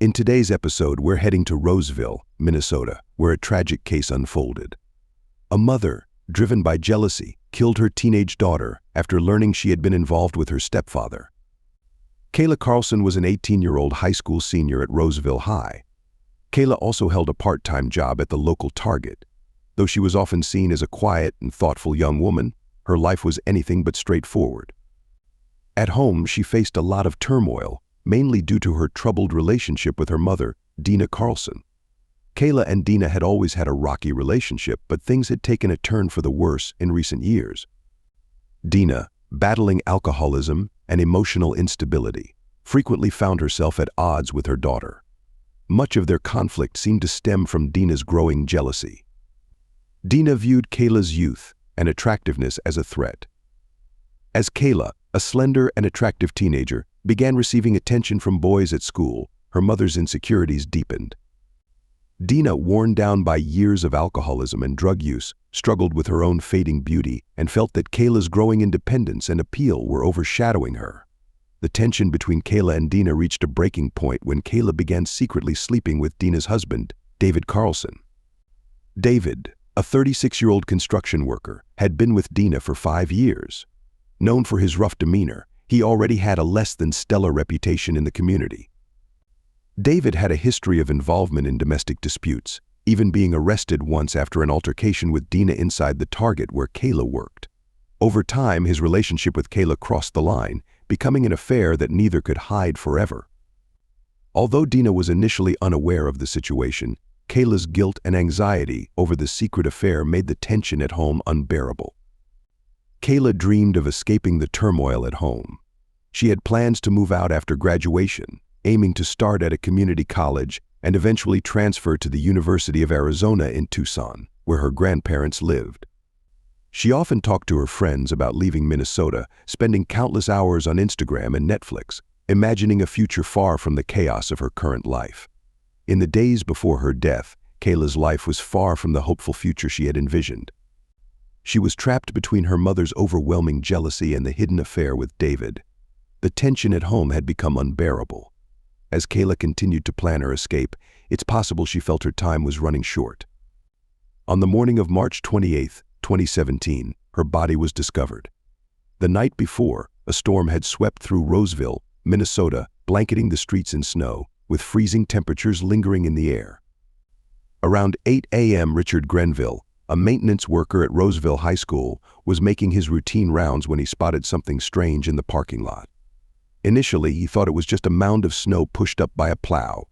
In today's episode, we're heading to Roseville, Minnesota, where a tragic case unfolded. A mother, driven by jealousy, killed her teenage daughter after learning she had been involved with her stepfather. Kayla Carlsen was an 18-year-old high school senior at Roseville High. Kayla also held a part-time job at the local Target. Though she was often seen as a quiet and thoughtful young woman, her life was anything but straightforward. At home, she faced a lot of turmoil, mainly due to her troubled relationship with her mother, Kayla Carlsen. Kayla and Dina had always had a rocky relationship, but things had taken a turn for the worse in recent years. Dina, battling alcoholism and emotional instability, frequently found herself at odds with her daughter. Much of their conflict seemed to stem from Dina's growing jealousy. Dina viewed Kayla's youth and attractiveness as a threat. As Kayla, a slender and attractive teenager, began receiving attention from boys at school, her mother's insecurities deepened. Dina, worn down by years of alcoholism and drug use, struggled with her own fading beauty and felt that Kayla's growing independence and appeal were overshadowing her. The tension between Kayla and Dina reached a breaking point when Kayla began secretly sleeping with Dina's husband, David Carlsen. David, a 36-year-old construction worker, had been with Dina for 5 years. Known for his rough demeanor, he already had a less than stellar reputation in the community. David had a history of involvement in domestic disputes, even being arrested once after an altercation with Dina inside the Target where Kayla worked. Over time, his relationship with Kayla crossed the line, becoming an affair that neither could hide forever. Although Dina was initially unaware of the situation, Kayla's guilt and anxiety over the secret affair made the tension at home unbearable. Kayla dreamed of escaping the turmoil at home. She had plans to move out after graduation, aiming to start at a community college and eventually transfer to the University of Arizona in Tucson, where her grandparents lived. She often talked to her friends about leaving Minnesota, spending countless hours on Instagram and Netflix, imagining a future far from the chaos of her current life. In the days before her death, Kayla's life was far from the hopeful future she had envisioned. She was trapped between her mother's overwhelming jealousy and the hidden affair with David. The tension at home had become unbearable. As Kayla continued to plan her escape, it's possible she felt her time was running short. On the morning of March 28, 2017, her body was discovered. The night before, a storm had swept through Roseville, Minnesota, blanketing the streets in snow, with freezing temperatures lingering in the air. Around 8 a.m., Richard Grenville, a maintenance worker at Roseville High School, was making his routine rounds when he spotted something strange in the parking lot. Initially, he thought it was just a mound of snow pushed up by a plow.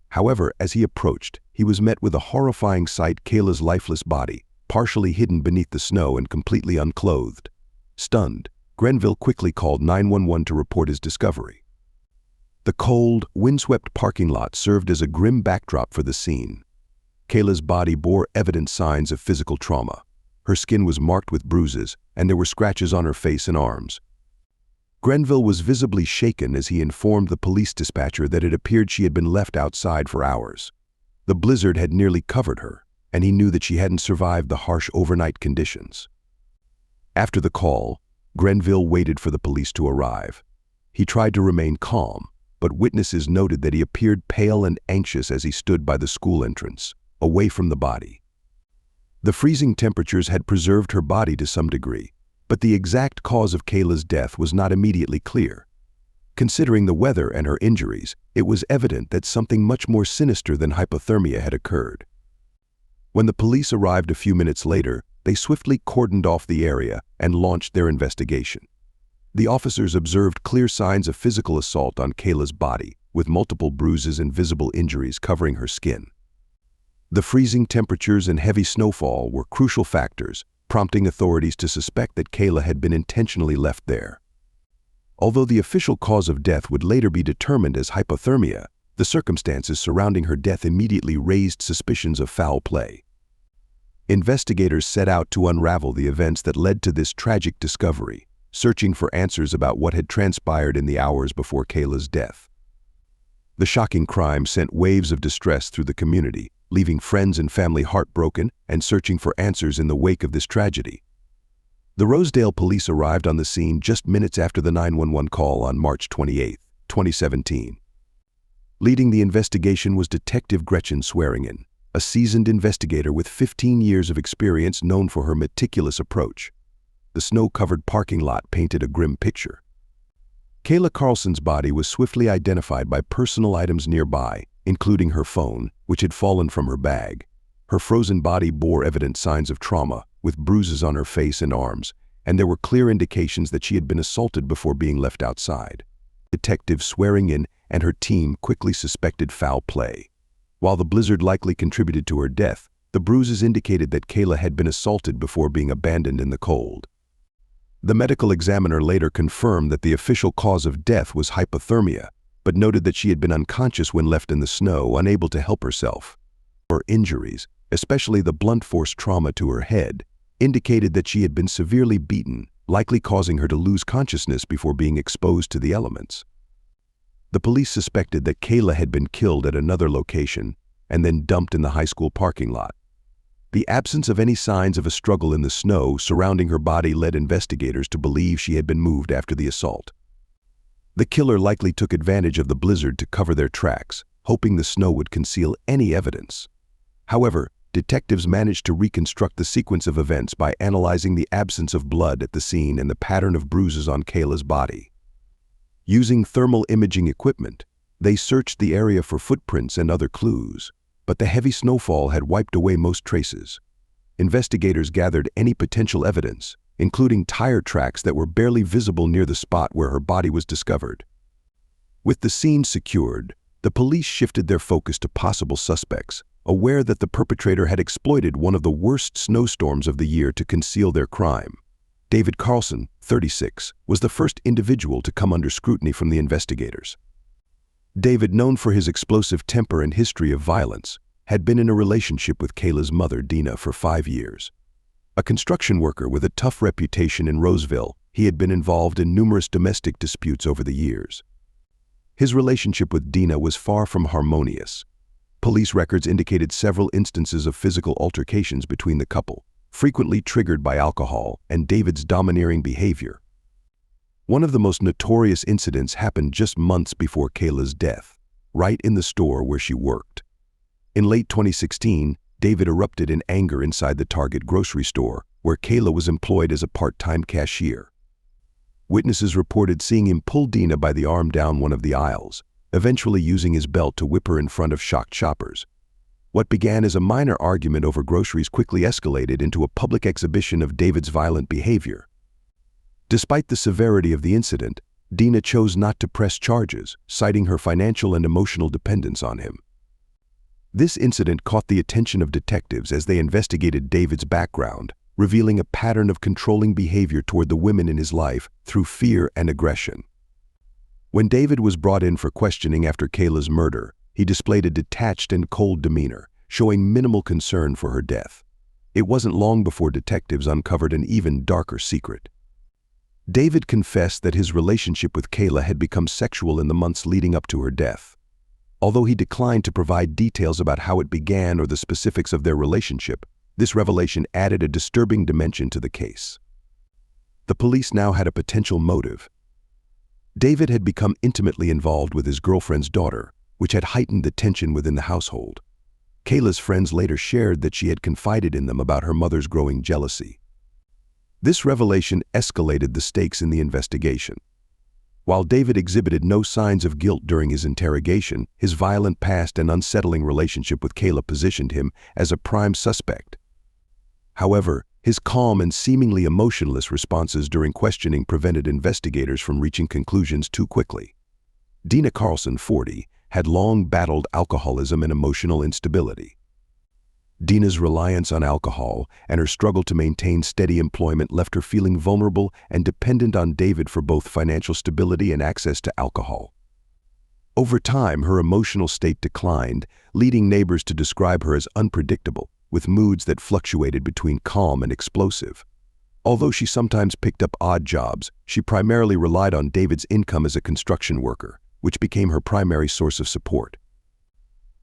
However, as he approached, he was met with a horrifying sight: Kayla's lifeless body, partially hidden beneath the snow and completely unclothed. Stunned, Grenville quickly called 911 to report his discovery. The cold, windswept parking lot served as a grim backdrop for the scene. Kayla's body bore evident signs of physical trauma. Her skin was marked with bruises, and there were scratches on her face and arms. Grenville was visibly shaken as he informed the police dispatcher that it appeared she had been left outside for hours. The blizzard had nearly covered her, and he knew that she hadn't survived the harsh overnight conditions. After the call, Grenville waited for the police to arrive. He tried to remain calm, but witnesses noted that he appeared pale and anxious as he stood by the school entrance, away from the body. The freezing temperatures had preserved her body to some degree, but the exact cause of Kayla's death was not immediately clear. Considering the weather and her injuries, it was evident that something much more sinister than hypothermia had occurred. When the police arrived a few minutes later, they swiftly cordoned off the area and launched their investigation. The officers observed clear signs of physical assault on Kayla's body, with multiple bruises and visible injuries covering her skin. The freezing temperatures and heavy snowfall were crucial factors, prompting authorities to suspect that Kayla had been intentionally left there. Although the official cause of death would later be determined as hypothermia, the circumstances surrounding her death immediately raised suspicions of foul play. Investigators set out to unravel the events that led to this tragic discovery, searching for answers about what had transpired in the hours before Kayla's death. The shocking crime sent waves of distress through the community, leaving friends and family heartbroken and searching for answers in the wake of this tragedy. The Rosedale police arrived on the scene just minutes after the 911 call on March 28, 2017. Leading the investigation was Detective Gretchen Swearingen, a seasoned investigator with 15 years of experience known for her meticulous approach. The snow-covered parking lot painted a grim picture. Kayla Carlsen's body was swiftly identified by personal items nearby, including her phone, which had fallen from her bag. Her frozen body bore evident signs of trauma, with bruises on her face and arms, and there were clear indications that she had been assaulted before being left outside. Detective Swearingen and her team quickly suspected foul play. While the blizzard likely contributed to her death, the bruises indicated that Kayla had been assaulted before being abandoned in the cold. The medical examiner later confirmed that the official cause of death was hypothermia, but noted that she had been unconscious when left in the snow, unable to help herself. Her injuries, especially the blunt force trauma to her head, indicated that she had been severely beaten, likely causing her to lose consciousness before being exposed to the elements. The police suspected that Kayla had been killed at another location and then dumped in the high school parking lot. The absence of any signs of a struggle in the snow surrounding her body led investigators to believe she had been moved after the assault. The killer likely took advantage of the blizzard to cover their tracks, hoping the snow would conceal any evidence. However, detectives managed to reconstruct the sequence of events by analyzing the absence of blood at the scene and the pattern of bruises on Kayla's body. Using thermal imaging equipment, they searched the area for footprints and other clues, but the heavy snowfall had wiped away most traces. Investigators gathered any potential evidence, including tire tracks that were barely visible near the spot where her body was discovered. With the scene secured, the police shifted their focus to possible suspects, aware that the perpetrator had exploited one of the worst snowstorms of the year to conceal their crime. David Carlsen, 36, was the first individual to come under scrutiny from the investigators. David, known for his explosive temper and history of violence, had been in a relationship with Kayla's mother, Dina, for 5 years. A construction worker with a tough reputation in Roseville, he had been involved in numerous domestic disputes over the years. His relationship with Dina was far from harmonious. Police records indicated several instances of physical altercations between the couple, frequently triggered by alcohol and David's domineering behavior. One of the most notorious incidents happened just months before Kayla's death, right in the store where she worked. In late 2016, David erupted in anger inside the Target grocery store, where Kayla was employed as a part-time cashier. Witnesses reported seeing him pull Dina by the arm down one of the aisles, eventually using his belt to whip her in front of shocked shoppers. What began as a minor argument over groceries quickly escalated into a public exhibition of David's violent behavior. Despite the severity of the incident, Dina chose not to press charges, citing her financial and emotional dependence on him. This incident caught the attention of detectives as they investigated David's background, revealing a pattern of controlling behavior toward the women in his life through fear and aggression. When David was brought in for questioning after Kayla's murder, he displayed a detached and cold demeanor, showing minimal concern for her death. It wasn't long before detectives uncovered an even darker secret. David confessed that his relationship with Kayla had become sexual in the months leading up to her death. Although he declined to provide details about how it began or the specifics of their relationship, this revelation added a disturbing dimension to the case. The police now had a potential motive. David had become intimately involved with his girlfriend's daughter, which had heightened the tension within the household. Kayla's friends later shared that she had confided in them about her mother's growing jealousy. This revelation escalated the stakes in the investigation. While David exhibited no signs of guilt during his interrogation, his violent past and unsettling relationship with Kayla positioned him as a prime suspect. However, his calm and seemingly emotionless responses during questioning prevented investigators from reaching conclusions too quickly. Dina Carlsen, 40, had long battled alcoholism and emotional instability. Dina's reliance on alcohol and her struggle to maintain steady employment left her feeling vulnerable and dependent on David for both financial stability and access to alcohol. Over time, her emotional state declined, leading neighbors to describe her as unpredictable, with moods that fluctuated between calm and explosive. Although she sometimes picked up odd jobs, she primarily relied on David's income as a construction worker, which became her primary source of support.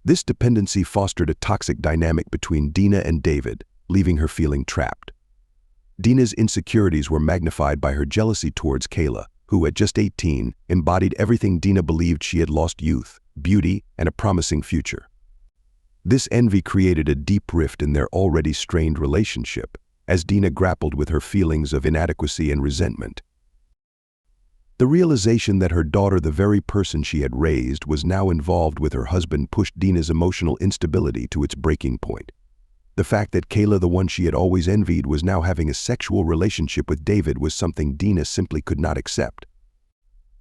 This dependency fostered a toxic dynamic between Dina and David, leaving her feeling trapped. Dina's insecurities were magnified by her jealousy towards Kayla, who at just 18 embodied everything Dina believed she had lost: youth, beauty, and a promising future. This envy created a deep rift in their already strained relationship, as Dina grappled with her feelings of inadequacy and resentment. The realization that her daughter, the very person she had raised, was now involved with her husband pushed Dina's emotional instability to its breaking point. The fact that Kayla, the one she had always envied, was now having a sexual relationship with David was something Dina simply could not accept.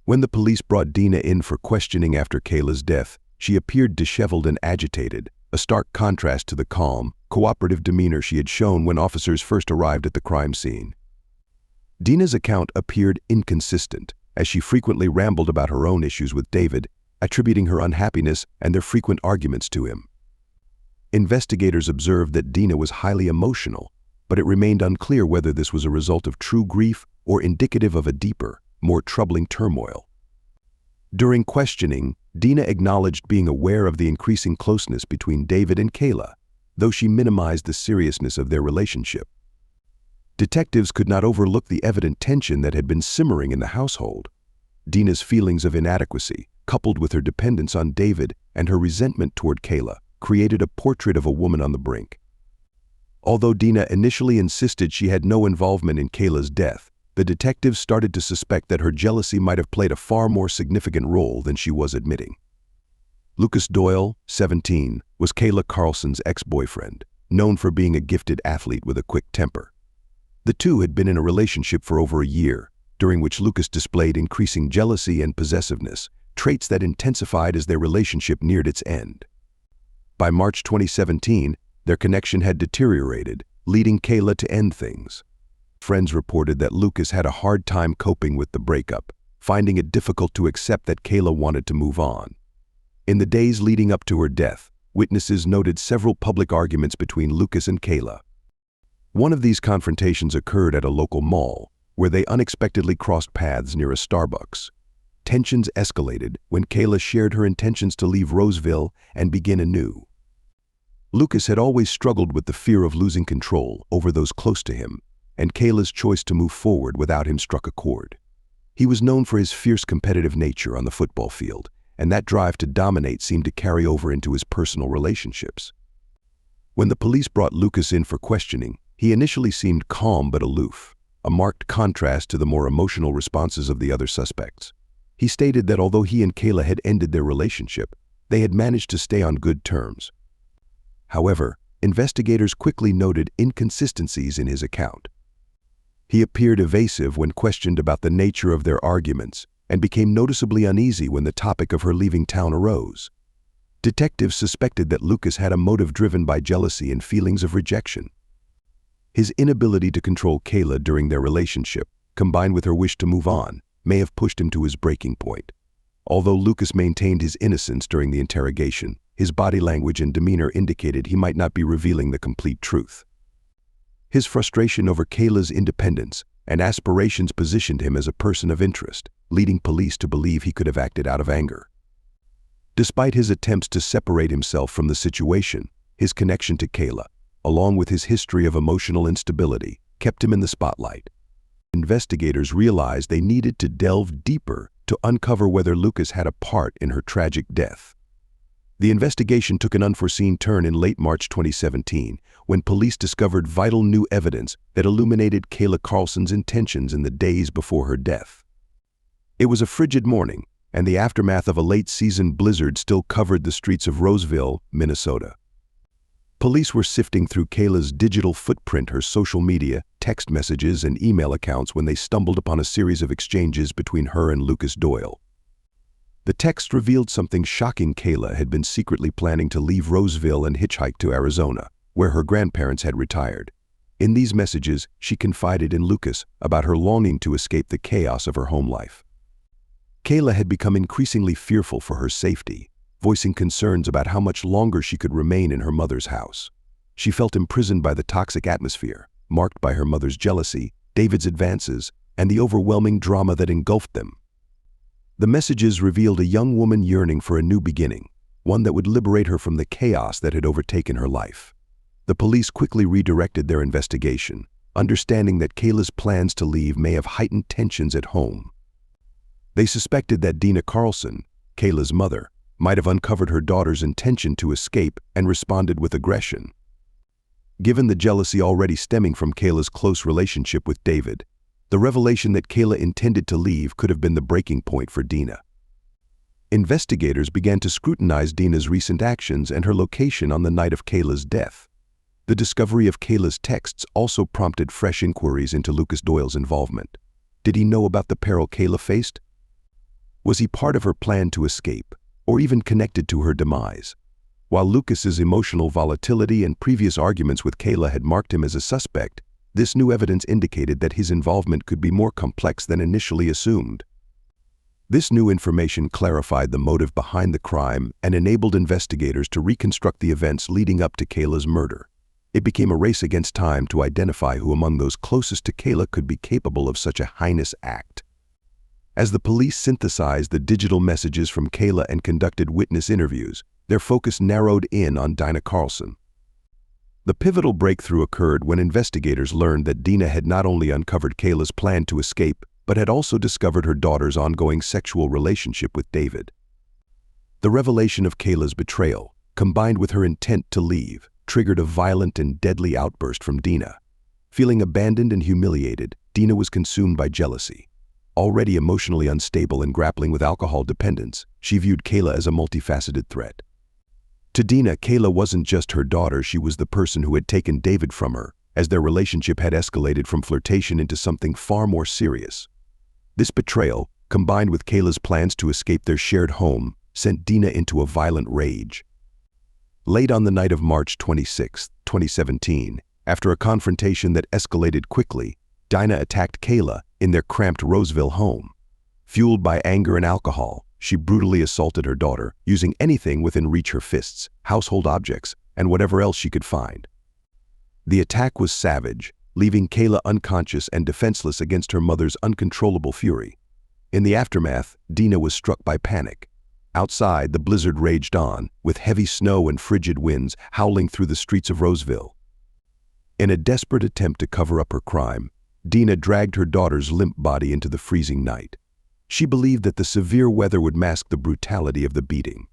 When the police brought Dina in for questioning after Kayla's death, she appeared disheveled and agitated, a stark contrast to the calm, cooperative demeanor she had shown when officers first arrived at the crime scene. Dina's account appeared inconsistent, as she frequently rambled about her own issues with David, attributing her unhappiness and their frequent arguments to him. Investigators observed that Dina was highly emotional, but it remained unclear whether this was a result of true grief or indicative of a deeper, more troubling turmoil. During questioning, Dina acknowledged being aware of the increasing closeness between David and Kayla, though she minimized the seriousness of their relationship. Detectives could not overlook the evident tension that had been simmering in the household. Dina's feelings of inadequacy, coupled with her dependence on David and her resentment toward Kayla, created a portrait of a woman on the brink. Although Dina initially insisted she had no involvement in Kayla's death, the detectives started to suspect that her jealousy might have played a far more significant role than she was admitting. Lucas Doyle, 17, was Kayla Carlsen's ex-boyfriend, known for being a gifted athlete with a quick temper. The two had been in a relationship for over a year, during which Lucas displayed increasing jealousy and possessiveness, traits that intensified as their relationship neared its end. By March 2017, their connection had deteriorated, leading Kayla to end things. Friends reported that Lucas had a hard time coping with the breakup, finding it difficult to accept that Kayla wanted to move on. In the days leading up to her death, witnesses noted several public arguments between Lucas and Kayla. One of these confrontations occurred at a local mall, where they unexpectedly crossed paths near a Starbucks. Tensions escalated when Kayla shared her intentions to leave Roseville and begin anew. Lucas had always struggled with the fear of losing control over those close to him, and Kayla's choice to move forward without him struck a chord. He was known for his fierce competitive nature on the football field, and that drive to dominate seemed to carry over into his personal relationships. When the police brought Lucas in for questioning, he initially seemed calm but aloof, a marked contrast to the more emotional responses of the other suspects. He stated that although he and Kayla had ended their relationship, they had managed to stay on good terms. However, investigators quickly noted inconsistencies in his account. He appeared evasive when questioned about the nature of their arguments and became noticeably uneasy when the topic of her leaving town arose. Detectives suspected that Lucas had a motive driven by jealousy and feelings of rejection. His inability to control Kayla during their relationship, combined with her wish to move on, may have pushed him to his breaking point. Although Lucas maintained his innocence during the interrogation, his body language and demeanor indicated he might not be revealing the complete truth. His frustration over Kayla's independence and aspirations positioned him as a person of interest, leading police to believe he could have acted out of anger. Despite his attempts to separate himself from the situation, his connection to Kayla, along with his history of emotional instability, kept him in the spotlight. Investigators realized they needed to delve deeper to uncover whether Lucas had a part in her tragic death. The investigation took an unforeseen turn in late March 2017, when police discovered vital new evidence that illuminated Kayla Carlsen's intentions in the days before her death. It was a frigid morning, and the aftermath of a late-season blizzard still covered the streets of Roseville, Minnesota. Police were sifting through Kayla's digital footprint, her social media, text messages, and email accounts when they stumbled upon a series of exchanges between her and Lucas Doyle. The text revealed something shocking. Kayla had been secretly planning to leave Roseville and hitchhike to Arizona, where her grandparents had retired. In these messages, she confided in Lucas about her longing to escape the chaos of her home life. Kayla had become increasingly fearful for her safety, voicing concerns about how much longer she could remain in her mother's house. She felt imprisoned by the toxic atmosphere, marked by her mother's jealousy, David's advances, and the overwhelming drama that engulfed them. The messages revealed a young woman yearning for a new beginning, one that would liberate her from the chaos that had overtaken her life. The police quickly redirected their investigation, understanding that Kayla's plans to leave may have heightened tensions at home. They suspected that Dina Carlsen, Kayla's mother, might have uncovered her daughter's intention to escape and responded with aggression. Given the jealousy already stemming from Kayla's close relationship with David, the revelation that Kayla intended to leave could have been the breaking point for Dina. Investigators began to scrutinize Dina's recent actions and her location on the night of Kayla's death. The discovery of Kayla's texts also prompted fresh inquiries into Lucas Doyle's involvement. Did he know about the peril Kayla faced? Was he part of her plan to escape, or even connected to her demise? While Lucas's emotional volatility and previous arguments with Kayla had marked him as a suspect, this new evidence indicated that his involvement could be more complex than initially assumed. This new information clarified the motive behind the crime and enabled investigators to reconstruct the events leading up to Kayla's murder. It became a race against time to identify who among those closest to Kayla could be capable of such a heinous act. As the police synthesized the digital messages from Kayla and conducted witness interviews, their focus narrowed in on Kayla Carlsen. The pivotal breakthrough occurred when investigators learned that Dina had not only uncovered Kayla's plan to escape, but had also discovered her daughter's ongoing sexual relationship with David. The revelation of Kayla's betrayal, combined with her intent to leave, triggered a violent and deadly outburst from Dina. Feeling abandoned and humiliated, Dina was consumed by jealousy. Already emotionally unstable and grappling with alcohol dependence, she viewed Kayla as a multifaceted threat. To Dina, Kayla wasn't just her daughter, she was the person who had taken David from her, as their relationship had escalated from flirtation into something far more serious. This betrayal, combined with Kayla's plans to escape their shared home, sent Dina into a violent rage. Late on the night of March 26, 2017, after a confrontation that escalated quickly, Dina attacked Kayla in their cramped Roseville home. Fueled by anger and alcohol, she brutally assaulted her daughter, using anything within reach: her fists, household objects, and whatever else she could find. The attack was savage, leaving Kayla unconscious and defenseless against her mother's uncontrollable fury. In the aftermath, Dina was struck by panic. Outside, the blizzard raged on, with heavy snow and frigid winds howling through the streets of Roseville. In a desperate attempt to cover up her crime, Dina dragged her daughter's limp body into the freezing night. She believed that the severe weather would mask the brutality of the beating.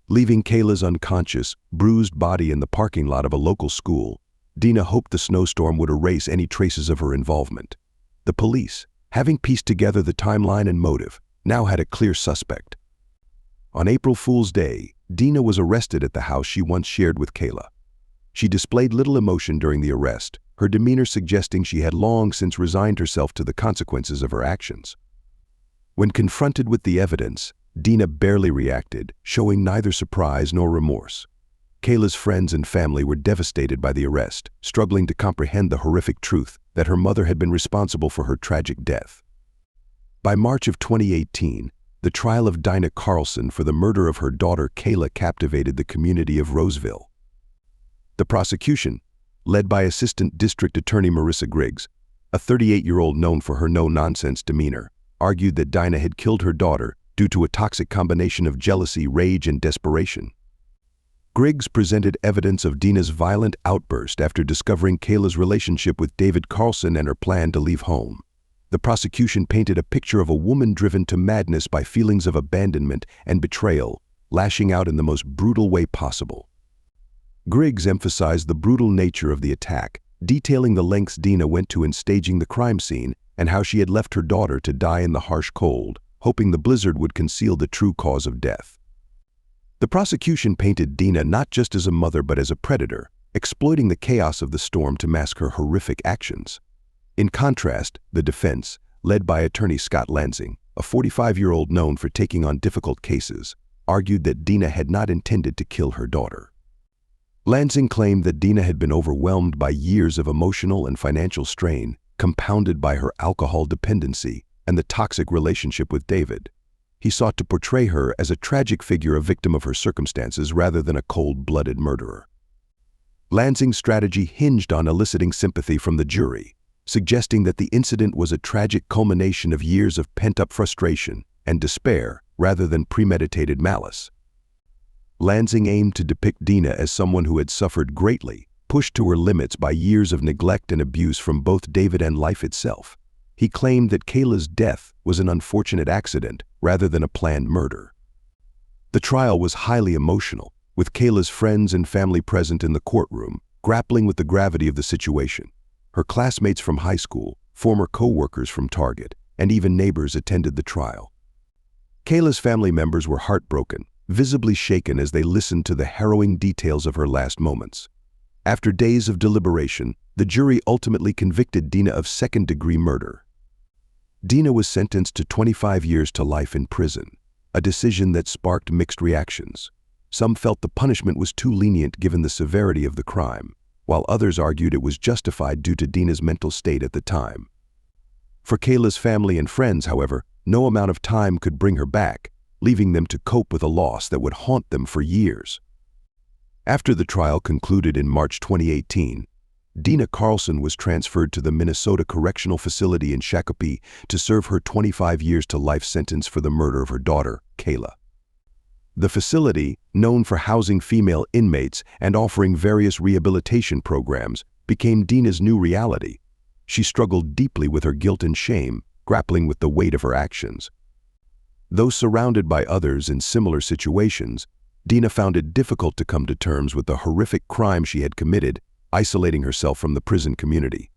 Leaving Kayla's unconscious, bruised body in the parking lot of a local school, Dina hoped the snowstorm would erase any traces of her involvement. The police, having pieced together the timeline and motive, now had a clear suspect. On April Fool's Day, Dina was arrested at the house she once shared with Kayla. She displayed little emotion during the arrest, her demeanor suggesting she had long since resigned herself to the consequences of her actions. When confronted with the evidence, Dina barely reacted, showing neither surprise nor remorse. Kayla's friends and family were devastated by the arrest, struggling to comprehend the horrific truth that her mother had been responsible for her tragic death. By March of 2018, the trial of Kayla Carlsen for the murder of her daughter Kayla captivated the community of Roseville. The prosecution, led by Assistant District Attorney Marissa Griggs, a 38-year-old known for her no-nonsense demeanor, argued that Dina had killed her daughter due to a toxic combination of jealousy, rage, and desperation. Griggs presented evidence of Dina's violent outburst after discovering Kayla's relationship with David Carlsen and her plan to leave home. The prosecution painted a picture of a woman driven to madness by feelings of abandonment and betrayal, lashing out in the most brutal way possible. Griggs emphasized the brutal nature of the attack, detailing the lengths Dina went to in staging the crime scene and how she had left her daughter to die in the harsh cold, hoping the blizzard would conceal the true cause of death. The prosecution painted Dina not just as a mother but as a predator, exploiting the chaos of the storm to mask her horrific actions. In contrast, the defense, led by attorney Scott Lansing, a 45-year-old known for taking on difficult cases, argued that Dina had not intended to kill her daughter. Lansing claimed that Dina had been overwhelmed by years of emotional and financial strain, compounded by her alcohol dependency and the toxic relationship with David. He sought to portray her as a tragic figure, a victim of her circumstances rather than a cold-blooded murderer. Lansing's strategy hinged on eliciting sympathy from the jury, suggesting that the incident was a tragic culmination of years of pent-up frustration and despair rather than premeditated malice. Lansing aimed to depict Dina as someone who had suffered greatly, pushed to her limits by years of neglect and abuse from both David and life itself. He claimed that Kayla's death was an unfortunate accident rather than a planned murder. The trial was highly emotional, with Kayla's friends and family present in the courtroom, grappling with the gravity of the situation. Her classmates from high school, former co-workers from Target, and even neighbors attended the trial. Kayla's family members were heartbroken, visibly shaken as they listened to the harrowing details of her last moments. After days of deliberation, the jury ultimately convicted Dina of second-degree murder. Dina was sentenced to 25 years to life in prison, a decision that sparked mixed reactions. Some felt the punishment was too lenient given the severity of the crime, while others argued it was justified due to Dina's mental state at the time. For Kayla's family and friends, however, no amount of time could bring her back, leaving them to cope with a loss that would haunt them for years. After the trial concluded in March 2018, Dina Carlsen was transferred to the Minnesota Correctional Facility in Shakopee to serve her 25 years to life sentence for the murder of her daughter, Kayla. The facility, known for housing female inmates and offering various rehabilitation programs, became Dina's new reality. She struggled deeply with her guilt and shame, grappling with the weight of her actions. Though surrounded by others in similar situations, Dina found it difficult to come to terms with the horrific crime she had committed, isolating herself from the prison community.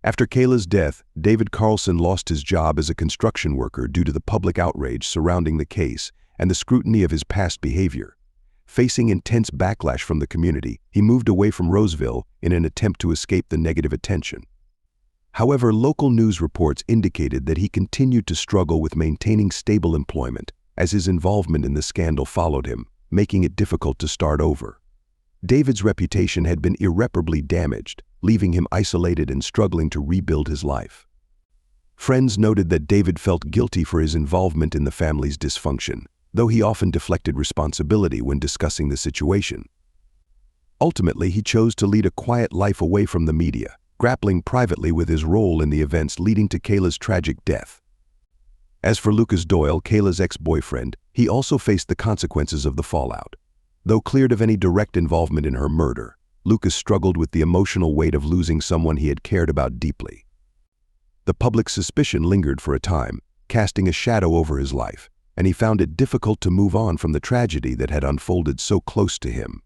After Kayla's death, David Carlsen lost his job as a construction worker due to the public outrage surrounding the case and the scrutiny of his past behavior. Facing intense backlash from the community, he moved away from Roseville in an attempt to escape the negative attention. However, local news reports indicated that he continued to struggle with maintaining stable employment, as his involvement in the scandal followed him, making it difficult to start over. David's reputation had been irreparably damaged, leaving him isolated and struggling to rebuild his life. Friends noted that David felt guilty for his involvement in the family's dysfunction, though he often deflected responsibility when discussing the situation. Ultimately, he chose to lead a quiet life away from the media, grappling privately with his role in the events leading to Kayla's tragic death. As for Lucas Doyle, Kayla's ex-boyfriend, he also faced the consequences of the fallout. Though cleared of any direct involvement in her murder, Lucas struggled with the emotional weight of losing someone he had cared about deeply. The public suspicion lingered for a time, casting a shadow over his life, and he found it difficult to move on from the tragedy that had unfolded so close to him.